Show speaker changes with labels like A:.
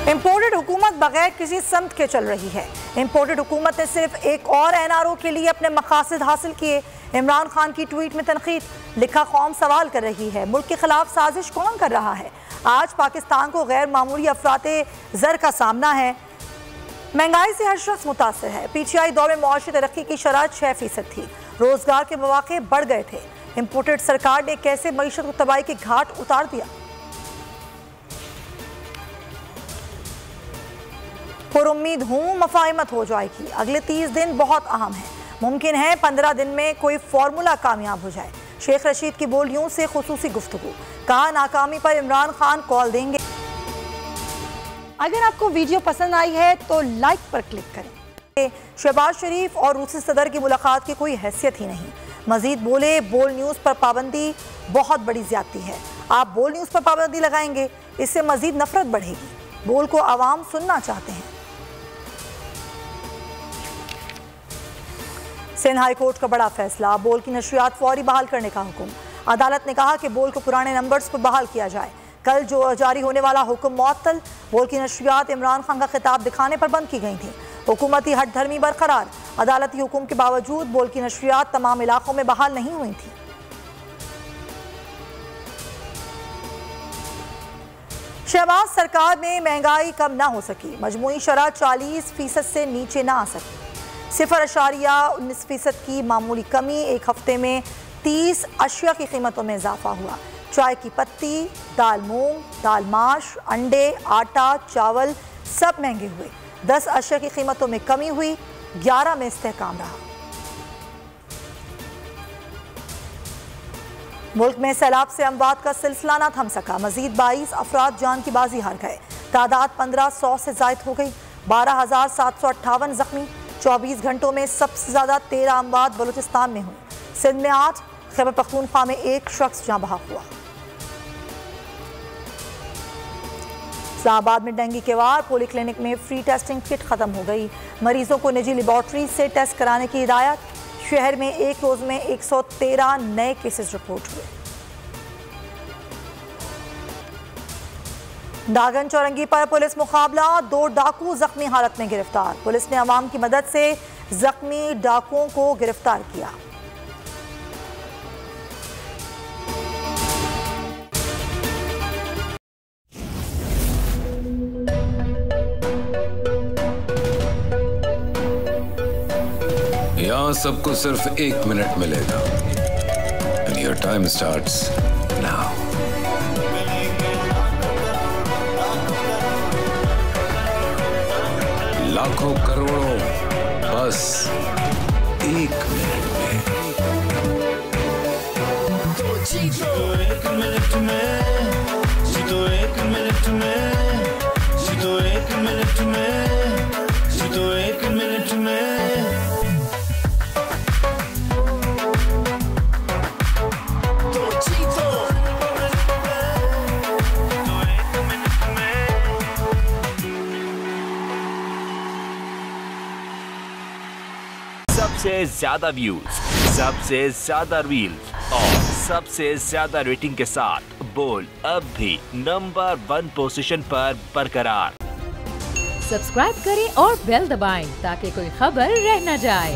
A: Imported हुकूमत बगैर किसी समत के चल रही है। इम्पोर्टेड हुकूमत ने सिर्फ एक और NRO के लिए अपने मकासद हासिल किए। इमरान खान की ट्वीट में तनकीद, लिखा कौम सवाल कर रही है मुल्क के खिलाफ साजिश कौन कर रहा है। आज पाकिस्तान को गैर मामूली अफराते ज़र का सामना है। महंगाई से हर शख्स मुतासर है। PTI दौर में मुआशी तरक्की की शरह 6% थी। रोजगार के मौके बढ़ गए थे। इम्पोर्टेड सरकार ने कैसे मईशत को तबाही के घाट उतार दिया। पुरुम्मीद हूँ मफाहिमत हो जाएगी। अगले 30 दिन बहुत अहम है। मुमकिन है 15 दिन में कोई फार्मूला कामयाब हो जाए। शेख रशीद की बोलियों से खुसूसी गुफ्तगू, कहा नाकामी पर इमरान खान कॉल देंगे। अगर आपको वीडियो पसंद आई है तो लाइक पर क्लिक करें। शहबाज शरीफ और रूसी सदर की मुलाकात की कोई हैसियत ही नहीं। मजीद बोले, बोल न्यूज़ पर पाबंदी बहुत बड़ी ज्यादती है। आप बोल न्यूज़ पर पाबंदी लगाएंगे, इससे मजीद नफरत बढ़ेगी। बोल को आवाम सुनना चाहते हैं। सिंध हाई कोर्ट का बड़ा फैसला, बोल की नशरियात फौरी बहाल करने का हुक्म। अदालत ने कहा कि बोल को पुराने नंबर्स पर बहाल किया जाए। कल जो जारी होने वाला हुक्म मुअत्तल। बोल की नशरियात इमरान खान का खिताब दिखाने पर बंद की गई थी। हुकूमती हट धर्मी बरकरार। अदालती हुक्म के बावजूद बोल की नशरियात तमाम इलाकों में बहाल नहीं हुई थी। शहबाज सरकार में महंगाई कम ना हो सकी। मजमूई शरह 40% से नीचे ना आ सकी। 0.19% की मामूली कमी। एक हफ्ते में 30 अशिया की कीमतों में इजाफा हुआ। चाय की पत्ती, दाल मूंग, दाल माश, अंडे, आटा, चावल सब महंगे हुए। 10 अशिया की कीमतों में कमी हुई। 11 में इस्तेहकाम रहा। मुल्क में सैलाब से अमवात का सिलसिला ना थम सका। मजीद 22 अफराद जान की बाजी हार गए। तादाद 1500 से जायद हो गई। 12,758 जख्मी। 24 घंटों में सबसे ज्यादा 13 अमवात बलूचिस्तान में हुई। सिंध में 8, खैबर पख्तूनख्वा में 1 शख्स जहां बहक हुआ। इस्लामाबाद में डेंगू के वार। पोली क्लिनिक में फ्री टेस्टिंग किट खत्म हो गई। मरीजों को निजी लेबॉर्ट्री से टेस्ट कराने की हिदायत। शहर में एक रोज में 113 नए केसेस रिपोर्ट हुए। नागन चौरंगी पर पुलिस मुकाबला। 2 डाकू जख्मी हालत में गिरफ्तार। पुलिस ने अवाम की मदद से जख्मी डाकुओं को गिरफ्तार किया।
B: यहाँ सबको सिर्फ 1 मिनट मिलेगा। And your time starts now. लाखों करोड़ों बस 1 मिनट में।
C: जीतो 1 मिनट में, जीतो 1 मिनट में, जीतो 1 मिनट में, जीतो 1 मिनट में।
D: सबसे ज्यादा व्यूज, सबसे ज्यादा रील्स और सबसे ज्यादा रेटिंग के साथ बोल अब भी नंबर 1 पोजीशन पर बरकरार।
E: सब्सक्राइब करें और बेल दबाएं ताकि कोई खबर रह न जाए।